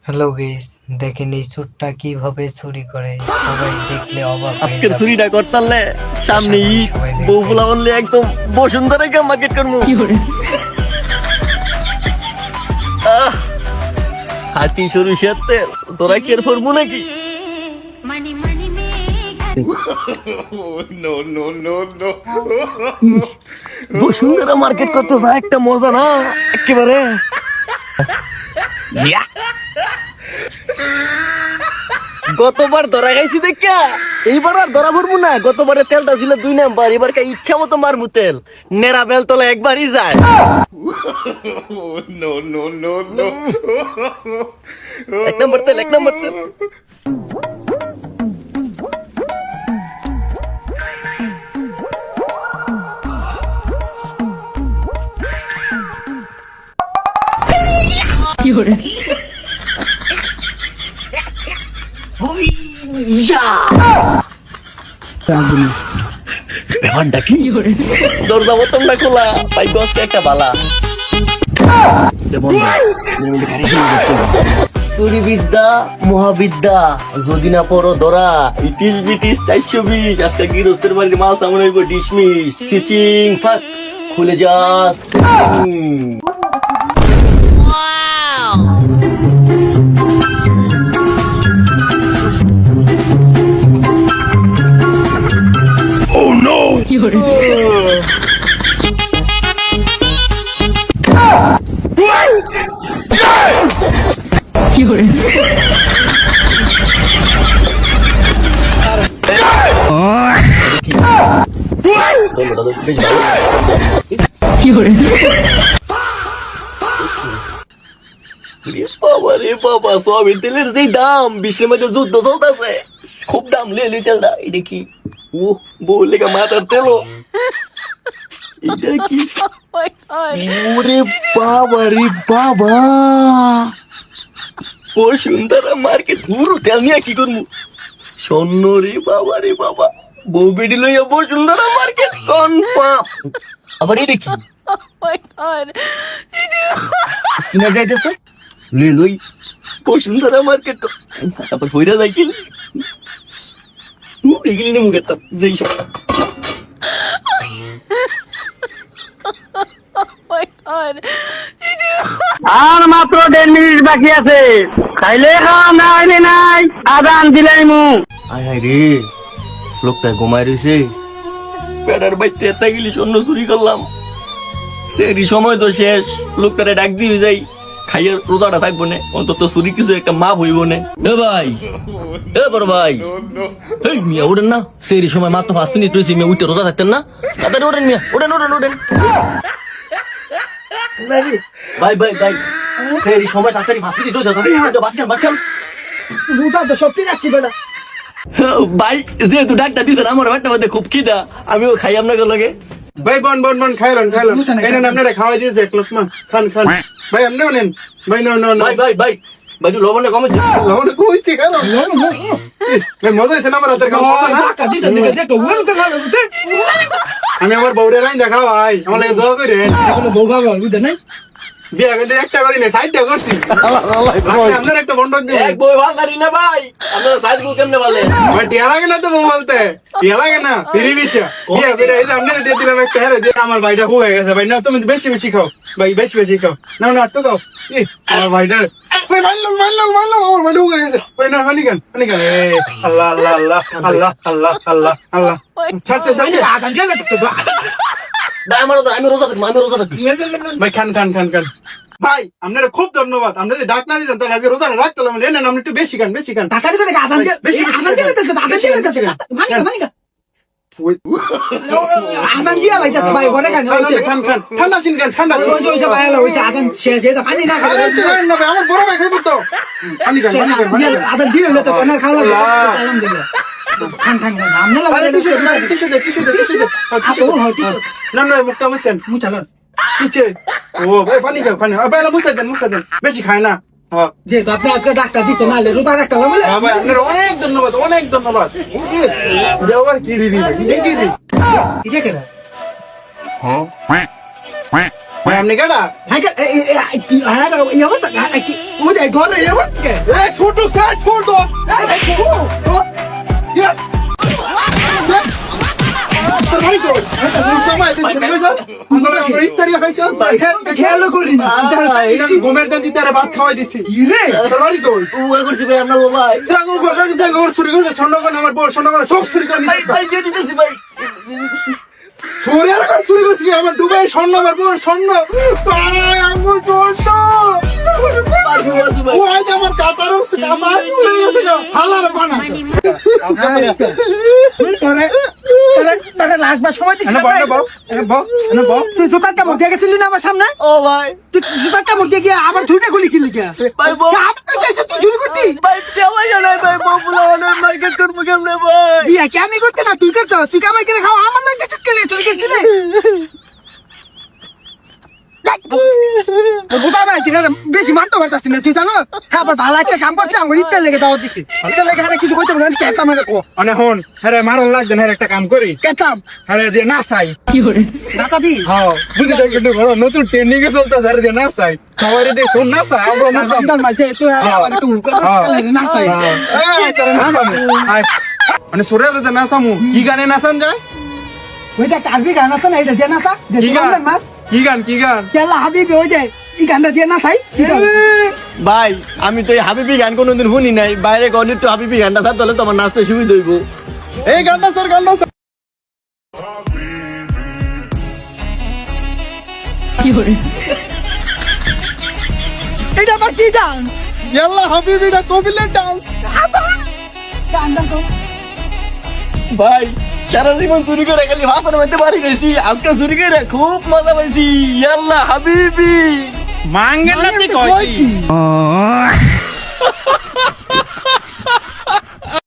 Hello guys, দেখেন এই চোরটা কিভাবে চুরি করে। সবাই দেখলে অবাক হয়ে আজকের যাবে। চুরিটা করতালে সামনে ঈদ সবাই দেখবে। বউ ফুলা বললে একদম বসুন্ধরা কে মার্কেট করবো। হাতি সরিষার তেল তোরা কেয়ার করবো নাকি? বসুন্ধরা মার্কেট করতে যা একটা মজা না একেবারে। গতবার ধরা খাইছি দেখা এইবার আর ধরা পড়বো না। গতবারে তেলটা ছিল 2 নাম্বার, এবার কে ইচ্ছা মতো মারমু তেল। নেড়া বেল তোলা একবারই যায়। এক নম্বর তেল, এক নম্বর তেল। ব্যাপারটা কি? দরজা বোতাম না খোলা, ভাই গছটা একটা বালা। চুরি বিদ্যা মহাবিদ্যা, যদি না পড়ো ধরা। ইটিস বিটিস 420, আজকে গৃহস্থের বাড়ির মাল সামনে হইব ডিসমিস। সিচিং ফাক খুলে যা সিচিং। বাবা রে বাবা, সয়াবিন তেলের যে দাম, বিশ্বের মধ্যে যুদ্ধ চলতেছে, খুব দাম লে তেলটা। এটা কি? ও বললে মাথার তেল। এটা কি? ওরে বাবা রে বাবা, বসুন্ধরা মার্কেট পুরো তেল নিয়ে কি করবো? স্বর্ণ রে বাবা রে বাবা, বউ বেডি লইয়া বসুন্ধরা মার্কেট কনফার্ম। আবার এটা কি? স্কিনার যাইতেছে লই লই বসুন্ধরা মার্কেট। তারপর ভইরা যাই কি এগুলি নেমু গেতাম যেই সব। আর মাত্র 1.5 মিনিট বাকি আছে, খাইলে খাওয়া না হইলে নাই, আদান দিলাই মু। আয় হায় রে, লোকটা ঘুমায় রয়েছে। পেটার বাইতে এত গেলি স্বর্ণ চুরি করলাম, সেই সময় তো শেষ। লোকটারে ডাক দিয়ে যাই, খাইয়ে রোজাটা থাকবো না, অন্তত চুরি কিছু একটা মাপ হইব না। এ ভাই, এ বড় ভাই, এই মিয়া ওঠেন না, সেই সময় মাত্র 5 মিনিট রয়েছে, মিয়া উঠে রোজা থাকতেন না? তাড়াতাড়ি ওঠেন মিয়া, ওঠেন ওঠেন ওঠেন। ভাই ভাই ভাই, সেই সময় তাড়াতাড়ি 5 মিনিট রোজা বাচ্চান বাচ্চান। রোজা তো সত্যি রাখছি বেটা। ভাই যেহেতু ডাক্তার দিচ্ছেন, আমার বাচ্চা মধ্যে খুব খিদা, আমিও খাই আপনাকে লগে। ভাই বন বন বন খাইলন খাইলন, এই নেন আপনারা খাওয়াই দিয়েছে এক লোকমা, খান খান। ভাই আপনিও নেন ভাই। নো নো নো ভাই ভাই ভাই ভাই, লবণে কমেছে। লবণ কইছে কেন? ভাই মজা হইছে না আমার হাতের খাওয়া, মজা না? আমি আমার বউরে রাইন দেখা ভাই, আমার লাগে দোয়া করেন। বউ ভালো বুঝতে নাই। বিয়া কিন্তু একটা করি না, 60টা করছি। আপনার একটা বন্ডক দিন এক বই ভাগারি না ভাই, আপনারা সাইড গুলো কেমনে বলে? ভাই। টিয়া লাগে না তো বউ বলতে, টিয়া লাগে না ফিরি বিষা বিয়া করে। এই যে আপনারা দিয়ে দিলাম একটা, হ্যাঁ দিয়ে আমার ভাইটা হয়ে গেছে। ভাই না তুমি বেশি বেশি খাও ভাই, বেশি বেশি খাও। না না তো খাও। আমার ভাইটার ভাই মারলাম মারলাম মারলাম, আমার ভাইটা হয়ে গেছে। ভাই না পানি খান পানি খান। আল্লাহ আল্লাহ আল্লাহ আল্লাহ আল্লাহ আল্লাহ আল্লাহ। ছাড়তে ছাড়তে আমি রোজা থাকবো, আমি রোজা থাকবো। ভাই খান খান খান খান। ভাই আপনারা খুব ধন্যবাদ, আপনারা যে ডাক না দিতেন তাহলে আজকে রোজা রাখতাম। নেন আপনি একটু বেশি খান বেশি খান। টাকা দিতে আদান দিয়ে বেশি বেশি আদান দিয়ে দিতেছে, আদান দিয়ে দিতেছে। মানিকা মানিকা আদান দিয়ে লাইতেছে ভাই, বনে খান খান খান ঠান্ডা সিন খান ঠান্ডা। ওইছে ভাই হলো ওইছে আদান শেষ হয়ে পানি না খাবে। আমার বড় ভাই খাইব তো। পানি খান পানি খান আদান দিয়ে হইলো তো কোনার খাওয়া লাগে। আলহামদুলিল্লাহ খান খান খান। আমনে লাগে টিস্যু দে টিস্যু দে টিস্যু দে টিস্যু দে। আপু হইতি না না মুখটা মুছেন মুচালন পিছে। ও ভাই পানি খাও পানি। ভাই না মুছে দেন বেশি খায় না। যেহেতু আপনি আজকে ডাক্তার দিচ্ছেন, নাহলে রোজা রাখতে হবে। ভাই আপনার অনেক ধন্যবাদ অনেক ধন্যবাদ। দেওয়ার কি রি রি কি রি এটা কেন? ভাই আপনি কেডা হ্যাঁ কি হ্যাঁ এই অবস্থা কি ও যাই ঘরে এই অবস্থা এই ছোট সাইজ ছোট খেয়ালও করি না ঘুমের দিন তারা ভাত খাওয়াই দিছি রে তোর বাড়ি কই উপকার করছি ভাই আপনার গো ভাই চুরি করছে স্বর্ণগণ আমার বউ স্বর্ণগণ সব চুরি করে নিচ্ছে ভাই দিয়ে দিতেছি ভাই দিয়ে দিতেছি চুরি আর কার চুরি করছি আমার দুবাই স্বর্ণ আমার বউ স্বর্ণ ভাই আমার স্বর্ণ ভাই ওই যে আমার কাতার হচ্ছে আমার চলে গেছে গা হালার বানা তোরে তোরে লাস্ট বার সময় দিছিস তুই জুতার কামড় দিয়ে গেছিলি না আমার সামনে ও ভাই তুই জুতার কামড় দিয়ে গিয়ে আবার ঝুঁটা খুলি কিনলি কে ভাই বউ তুই শুরু করতি ভাই দেওয়াই জানাই ভাই বউ বলে অনেক মার্কেট করবো কেমনে ভাই বিয়া কি আমি করতে না তুই করছ তুই কামাই করে খাও আমার নাই কাছে কেলে তুই করছিস রে বুঝা ভাই তুই বেশি মারতে পারতাছিস না তুই জানো খাবার ভালো একটা কাম করছে আমার ইত্যাদি লেগে দাওয়াত দিছি ইত্যাদি লেগে কিছু কইতে পারবো না চেষ্টা মানে কো মানে হন হ্যাঁ মারন লাগবে না একটা কাম করি কেতাম হ্যাঁ দিয়ে না চাই নাচাবি হ্যাঁ বুঝতে কিন্তু ঘর নতুন ট্রেন্ডিং এ চলতে স্যার দিয়ে না চাই সবাই দিয়ে শোন না চাই আমরা না চাই নাচাম মাঝে তুই আমার একটু নাচাই মানে সোরে তো নাচামু কি গানে নাচান যায় ওইটা কারবি গান আছে না এটা দিয়ে নাচা যে কি গান মাছ কি গান কি গান কেলা হাবিবি ওই যে এই গানটা দিয়ে নাচাই কি গান ভাই আমি তো এই হাবিবি গান কোনোদিন শুনি নাই বাইরে গনে তো হাবিবি গানটা থাকতে হলে তোমার নাচতে সুবিধা হইব এই গানটা স্যার গানটা স্যার এটা আবার কি গান ইয়াল্লা হাবিবিটা কবিলের ডান্স গান গান তো ভাই সারা জীবন চুরি করে খালি ভাষার মধ্যে বাড়ি গেছি আজকে চুরি করে খুব মজা পাইছি ইয়াল্লা হাবিবি মাঙ্গের নাতি কয় কি